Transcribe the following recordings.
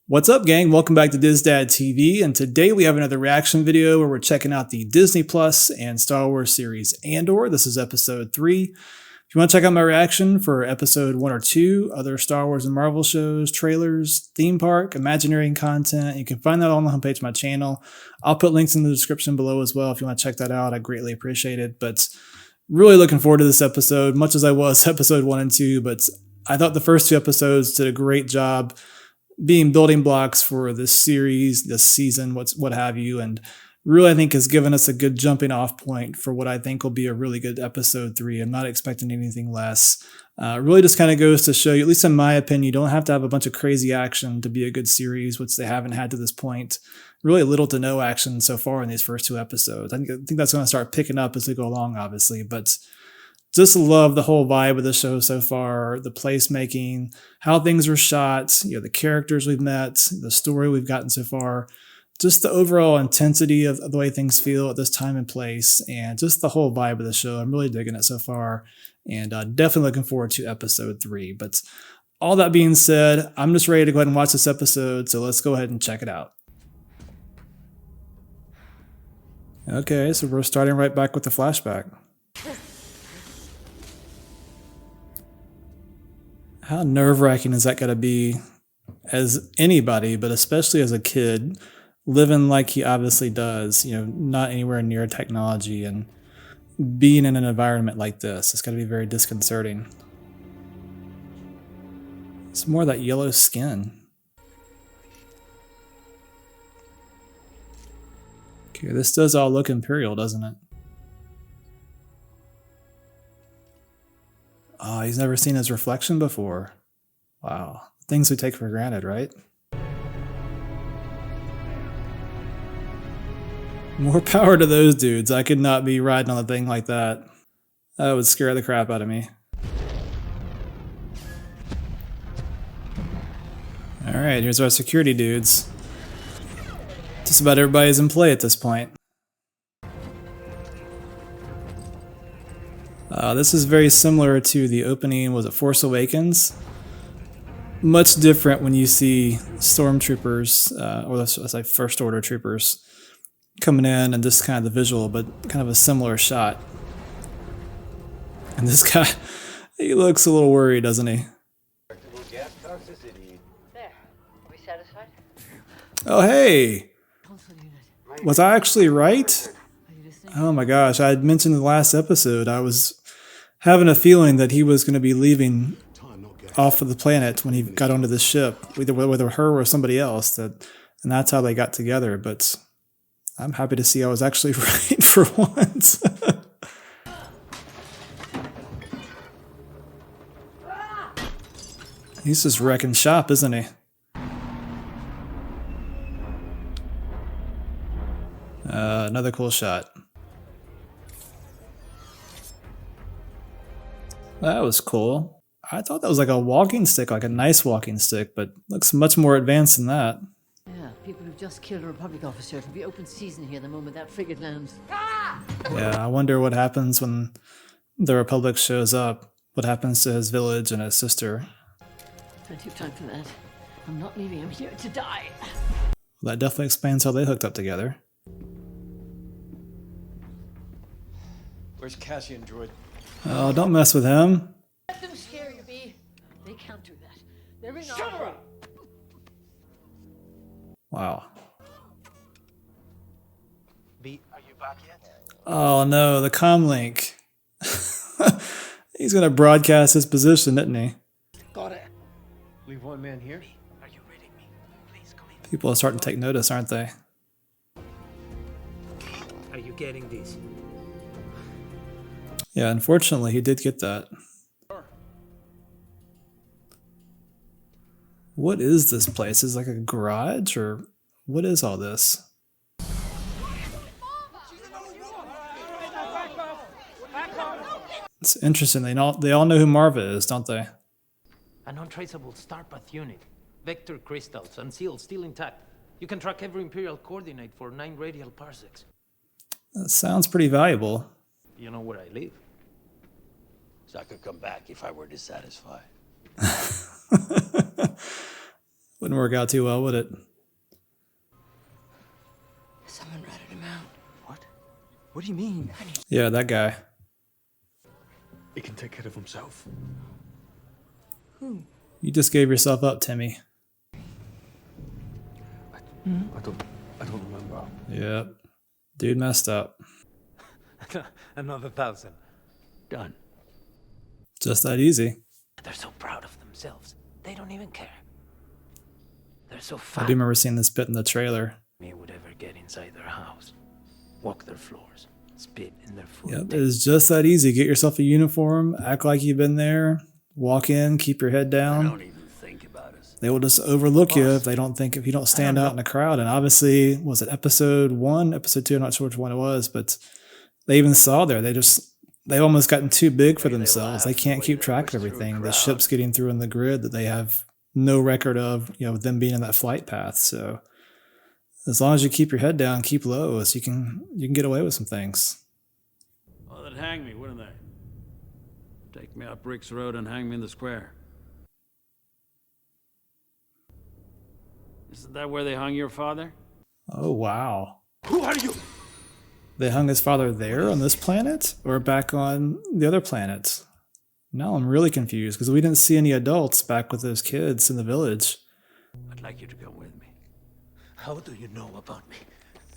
What's up, gang? Welcome back to DizDad TV, and today we have another reaction video where we're checking out the Disney Plus and Star Wars series Andor. This is episode 3. If you want to check out my reaction for episode 1 or 2, other Star Wars and Marvel shows, trailers, theme park, Imagineering content, you can find that all on the homepage of my channel. I'll put links in the description below as well if you want to check that out. I greatly appreciate it, but really looking forward to this episode, much as I was episode 1 and 2, but I thought the first 2 episodes did a great job being building blocks for this series, this season, what have you, and really I think has given us a good jumping off point for what I think will be a really good episode 3. I'm not expecting anything less. Really just kind of goes to show you, at least in my opinion, you don't have to have a bunch of crazy action to be a good series, which they haven't had to this point. Really little to no action so far in these first 2 episodes. I think that's going to start picking up as we go along, obviously, but just love the whole vibe of the show so far, the placemaking, how things were shot, the characters we've met, the story we've gotten so far, just the overall intensity of the way things feel at this time and place, and just the whole vibe of the show. I'm really digging it so far, and definitely looking forward to episode 3. But all that being said, I'm just ready to go ahead and watch this episode, so let's go ahead and check it out. Okay, so we're starting right back with the flashback. How nerve-wracking is that going to be as anybody, but especially as a kid, living like he obviously does, not anywhere near technology and being in an environment like this? It's got to be very disconcerting. It's more of that yellow skin. Okay, this does all look Imperial, doesn't it? Oh, he's never seen his reflection before. Wow. Things we take for granted, right? More power to those dudes. I could not be riding on a thing like that. That would scare the crap out of me. Alright, here's our security dudes. Just about everybody's in play at this point. This is very similar to the opening, was it Force Awakens? Much different when you see stormtroopers, or let's say First Order troopers, coming in and just kind of the visual, but kind of a similar shot. And this guy, he looks a little worried, doesn't he? There. Are we satisfied? Oh, hey! Was I actually right? Oh my gosh, I had mentioned in the last episode I was having a feeling that he was going to be leaving off of the planet when he got onto the ship, either whether her or somebody else, and that's how they got together. But I'm happy to see I was actually right for once. He's just wrecking shop, isn't he? Another cool shot. That was cool. I thought that was like a walking stick, like a nice walking stick, but looks much more advanced than that. Yeah, people who've just killed a Republic officer. It'll be open season here the moment that frigate lands. Yeah, I wonder what happens when the Republic shows up. What happens to his village and his sister? Plenty of time for that. I'm not leaving him here to die. Well, that definitely explains how they hooked up together. Where's Cassian, droid? Oh, don't mess with him. Let them scare you, B. They can't do that. They're in Shut her up! Wow. B, are you back yet? Oh no, the comlink. He's gonna broadcast his position, isn't he? Got it. Leave one man here. Are you reading me? Please come in. People are starting to take notice, aren't they? Are you getting this? Yeah, unfortunately, he did get that. What is this place? Is it like a garage, or what is all this? It's interesting. They all know who Marva is, don't they? An untraceable starpath unit. Vector crystals, unsealed, still intact. You can track every Imperial coordinate for 9 radial parsecs. That sounds pretty valuable. You know where I live? So I could come back if I were dissatisfied. Wouldn't work out too well, would it? Someone ratted him out. What? What do you mean? Yeah, that guy. He can take care of himself. Who? You just gave yourself up, Timmy. I don't remember. Yep. Dude messed up. Another 1,000. Done. Just that easy. They're so proud of themselves. They don't even care. They're so I fat. do remember seeing this bit in the trailer. Me would ever get inside their house, walk their floors, spit in their food. Yep, it is just that easy. Get yourself a uniform, act like you've been there, walk in, keep your head down. Don't even think about us. They will just overlook you if you don't stand out in a crowd. And obviously, was it episode 1, episode 2? I'm not sure which one it was, but they even saw there. They've almost gotten too big for themselves. They can't keep track of everything. The ship's getting through in the grid that they have no record of, them being in that flight path. So as long as you keep your head down, keep low, so you can get away with some things. Well, they'd hang me, wouldn't they? Take me up Rick's Road and hang me in the square. Isn't that where they hung your father? Oh, wow. Who are you? They hung his father there on this planet or back on the other planet? Now I'm really confused because we didn't see any adults back with those kids in the village. I'd like you to come with me. How do you know about me?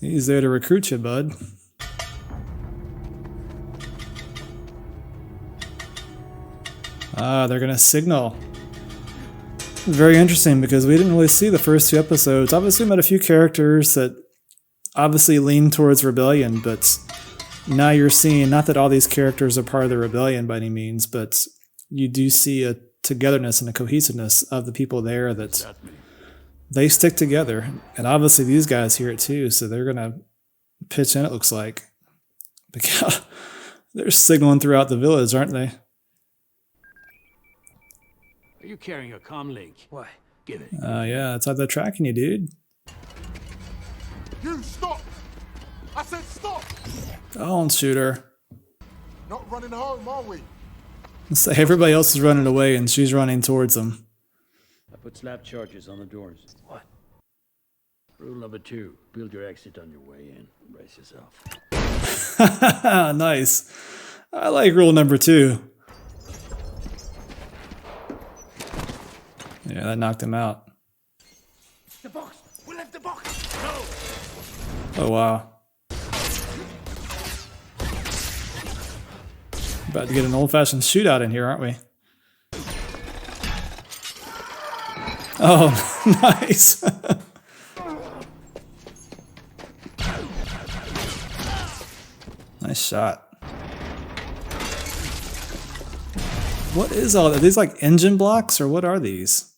He's there to recruit you, bud. Ah, they're going to signal. Very interesting because we didn't really see the first 2 episodes. Obviously, we met a few characters that obviously lean towards rebellion, but now you're seeing, not that all these characters are part of the rebellion by any means, but you do see a togetherness and a cohesiveness of the people there that they stick together. And obviously these guys hear it too, so they're going to pitch in, it looks like. Because they're signaling throughout the village, aren't they? Are you carrying a comm link? Why? Give it. Yeah, that's how they're tracking you, dude. You stop! I said stop! Don't shoot her. Not running home, are we? Say everybody else is running away and she's running towards them. I put slap charges on the doors. What? Rule number 2, build your exit on your way in. Brace yourself. Nice. I like rule number 2. Yeah, that knocked him out. The box! We left the box! Oh, wow. About to get an old-fashioned shootout in here, aren't we? Oh, nice. Nice shot. What is all that? Are these like engine blocks or what are these?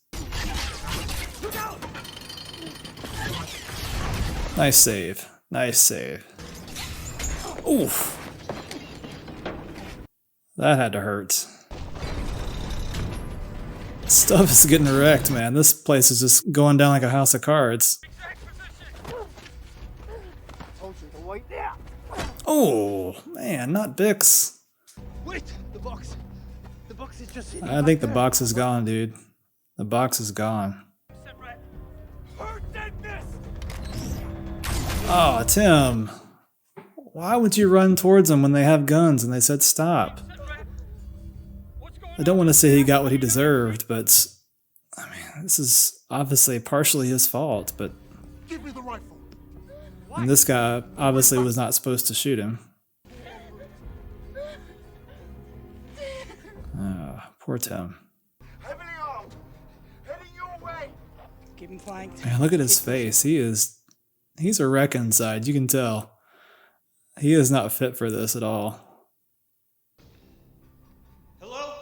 Nice save. Nice save. Oof. That had to hurt. Stuff is getting wrecked, man. This place is just going down like a house of cards. Oh, man, not Bix. Wait! The box! The box is just sitting I think the box is gone, dude. The box is gone. Oh, Tim. Why would you run towards them when they have guns and they said stop? I don't want to say he got what he deserved, but I mean, this is obviously partially his fault, but Give me the rifle. and this guy obviously was not supposed to shoot him. Poor Tim. Heavily armed. Heading your way. Keep him flanked. Man, look at his face. He's a wreck inside, you can tell. He is not fit for this at all. Hello?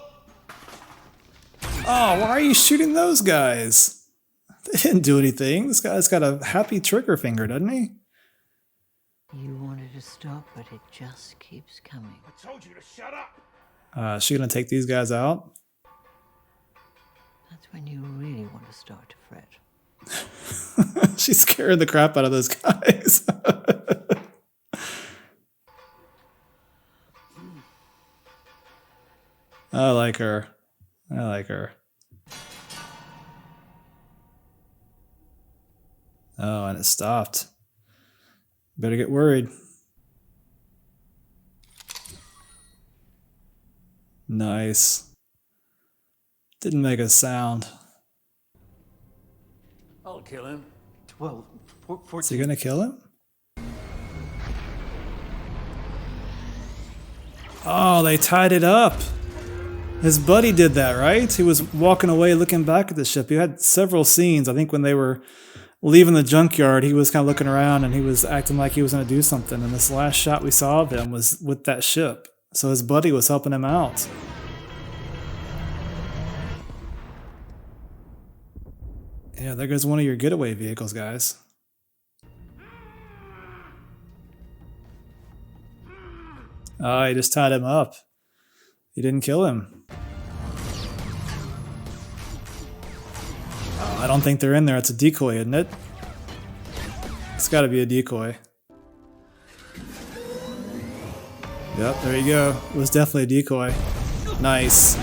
Oh, why are you shooting those guys? They didn't do anything. This guy's got a happy trigger finger, doesn't he? You wanted to stop, but it just keeps coming. I told you to shut up. Is she gonna take these guys out? That's when you really want to start to fret. She's scaring the crap out of those guys. I like her. I like her. Oh, and it stopped. Better get worried. Nice. Didn't make a sound. I'll kill him. 12, 14. Is he gonna kill him? Oh, they tied it up. His buddy did that, right? He was walking away looking back at the ship. He had several scenes. I think when they were leaving the junkyard, he was kind of looking around and he was acting like he was going to do something. And this last shot we saw of him was with that ship. So his buddy was helping him out. Yeah, there goes one of your getaway vehicles, guys. Oh, he just tied him up. He didn't kill him. Oh, I don't think they're in there. It's a decoy, isn't it? It's got to be a decoy. Yep, there you go. It was definitely a decoy. Nice.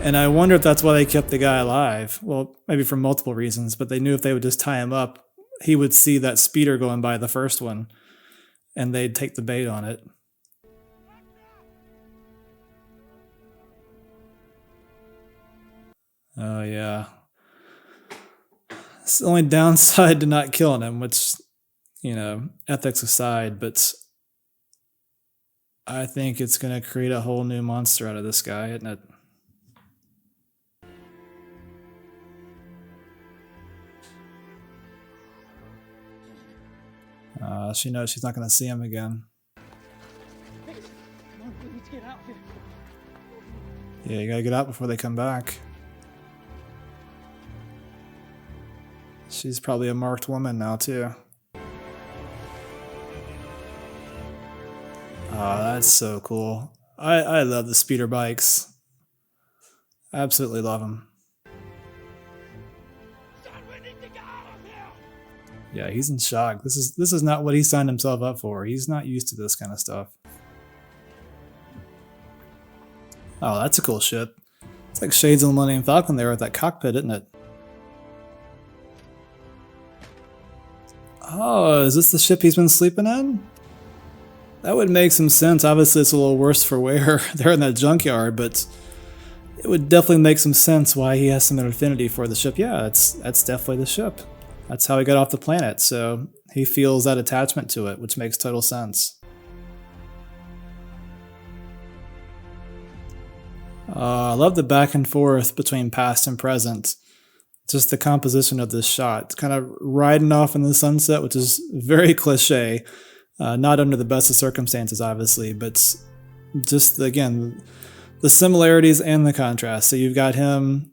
And I wonder if that's why they kept the guy alive. Well, maybe for multiple reasons, but they knew if they would just tie him up, he would see that speeder going by the first one, and they'd take the bait on it. Oh, yeah. It's the only downside to not killing him, which, you know, ethics aside, but I think it's going to create a whole new monster out of this guy, isn't it? She knows she's not going to see him again. Yeah, you got to get out before they come back. She's probably a marked woman now, too. Oh, that's so cool. I love the speeder bikes. Absolutely love them. Yeah, he's in shock. This is not what he signed himself up for. He's not used to this kind of stuff. Oh, that's a cool ship. It's like Shades of the Millennium Falcon there with that cockpit, isn't it? Oh, is this the ship he's been sleeping in? That would make some sense. Obviously, it's a little worse for wear there in that junkyard, but it would definitely make some sense why he has some affinity for the ship. Yeah, that's definitely the ship. That's how he got off the planet, so he feels that attachment to it, which makes total sense. I love the back and forth between past and present. Just the composition of this shot. It's kind of riding off in the sunset, which is very cliche. Not under the best of circumstances, obviously, but just, again, the similarities and the contrast. So you've got him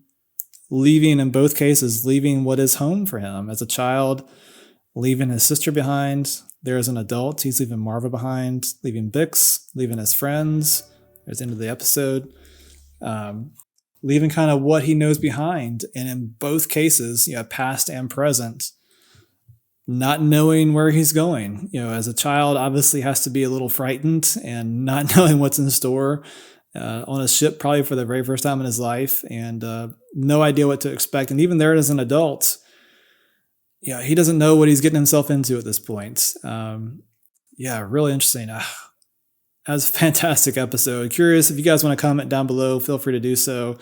leaving, in both cases, leaving what is home for him. As a child, leaving his sister behind. There as an adult, he's leaving Marva behind, leaving Bix, leaving his friends. There's the end of the episode. Leaving kind of what he knows behind. And in both cases, you know, past and present, not knowing where he's going. You know, as a child, obviously has to be a little frightened and not knowing what's in store on a ship, probably for the very first time in his life, and no idea what to expect. And even there as an adult, yeah, he doesn't know what he's getting himself into at this point. Yeah, really interesting. That was a fantastic episode. Curious if you guys want to comment down below, feel free to do so.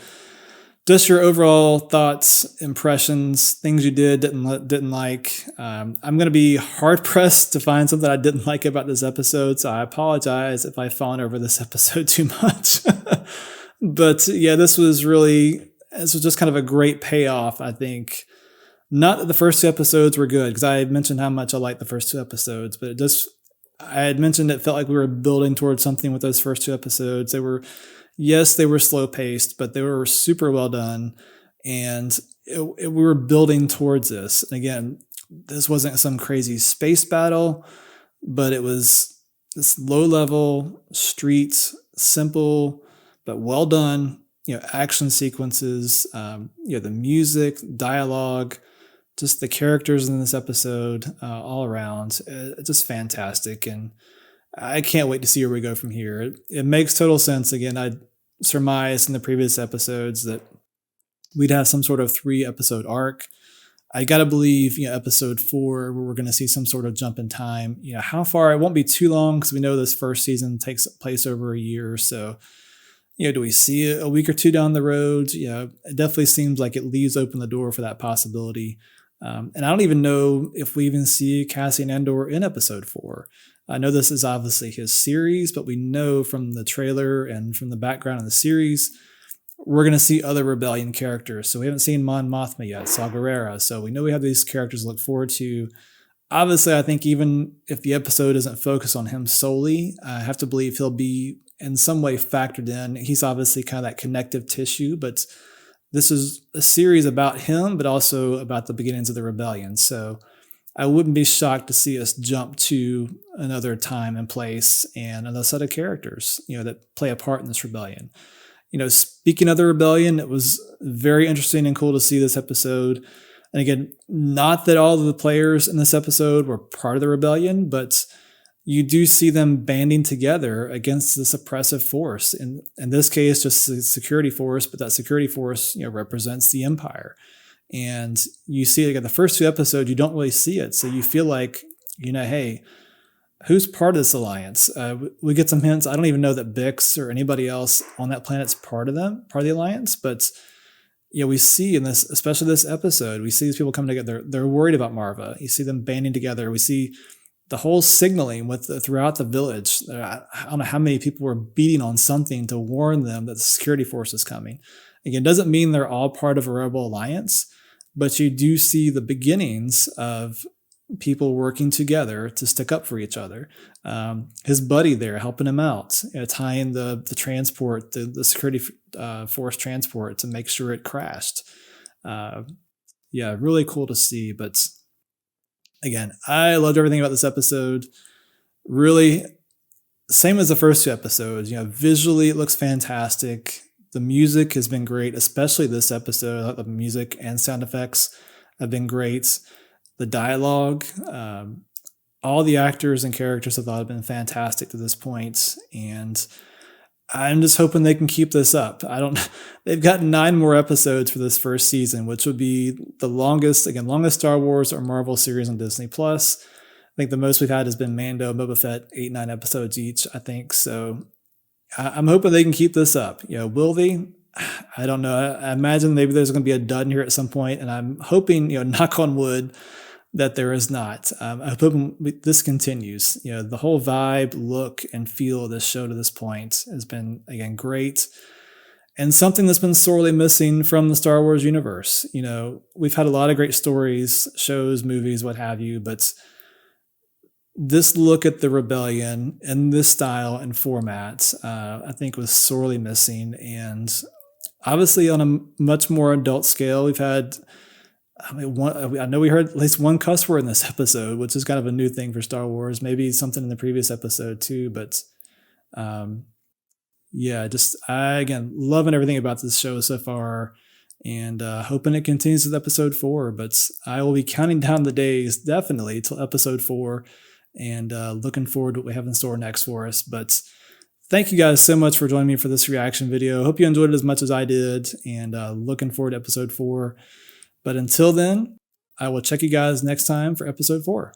Just your overall thoughts, impressions, things you didn't like. I'm going to be hard pressed to find something I didn't like about this episode, so I apologize if I've fallen over this episode too much. But yeah, this was just kind of a great payoff, I think. Not that the first two episodes were good, because I had mentioned how much I liked the first two episodes, but I had mentioned it felt like we were building towards something with those first two episodes. They were slow paced, but they were super well done. And we were building towards this. And again, this wasn't some crazy space battle, but it was this low level, street, simple, but well done, you know, action sequences, you know, the music, dialogue, just the characters in this episode, all around, just fantastic. And I can't wait to see where we go from here. It makes total sense. Again, I surmised in the previous episodes that we'd have some sort of 3-episode arc. I gotta believe, episode 4, where we're gonna see some sort of jump in time. How far? It won't be too long because we know this first season takes place over a year. So, do we see it a week or two down the road? It definitely seems like it leaves open the door for that possibility. And I don't even know if we even see Cassian Andor in episode 4. I know this is obviously his series, but we know from the trailer and from the background of the series, we're going to see other Rebellion characters. So we haven't seen Mon Mothma yet, Saw Gerrera. So we know we have these characters to look forward to. Obviously, I think even if the episode isn't focused on him solely, I have to believe he'll be in some way factored in. He's obviously kind of that connective tissue, but this is a series about him, but also about the beginnings of the Rebellion. So I wouldn't be shocked to see us jump to another time and place and another set of characters, that play a part in this rebellion. Speaking of the rebellion, it was very interesting and cool to see this episode. And again, not that all of the players in this episode were part of the rebellion, but you do see them banding together against this oppressive force. In this case, just the security force, but that security force, represents the Empire. And you see it in the first 2 episodes, you don't really see it. So you feel like, hey, who's part of this alliance? We get some hints. I don't even know that Bix or anybody else on that planet's part of the alliance. But we see in this, especially this episode, we see these people come together. They're worried about Marva. You see them banding together. We see the whole signaling throughout the village. I don't know how many people were beating on something to warn them that the security force is coming. Again, it doesn't mean they're all part of a rebel alliance, but you do see the beginnings of people working together to stick up for each other. His buddy there helping him out, tying the transport, the security force transport to make sure it crashed. Really cool to see. But again, I loved everything about this episode. Really, same as the first 2 episodes. Visually it looks fantastic. The music has been great, especially this episode. The music and sound effects have been great. The dialogue, all the actors and characters I thought have been fantastic to this point. And I'm just hoping they can keep this up. They've got 9 more episodes for this first season, which would be the longest Star Wars or Marvel series on Disney Plus. I think the most we've had has been Mando, Boba Fett, 8-9 episodes each, I think. So I'm hoping they can keep this up. Will they? I don't know. I imagine maybe there's going to be a dud here at some point, and I'm hoping, knock on wood, that there is not. I hope this continues. The whole vibe, look, and feel of this show to this point has been, again, great. And something that's been sorely missing from the Star Wars universe. We've had a lot of great stories, shows, movies, what have you, but this look at the rebellion in this style and format, I think was sorely missing. And obviously on a much more adult scale, we've had, I know we heard at least one cuss word in this episode, which is kind of a new thing for Star Wars, maybe something in the previous episode too. But again, loving everything about this show so far, and hoping it continues with episode 4. But I will be counting down the days definitely till episode 4, and looking forward to what we have in store next for us. But thank you guys so much for joining me for this reaction video. Hope you enjoyed it as much as I did, and looking forward to episode 4. But until then, I will check you guys next time for episode 4.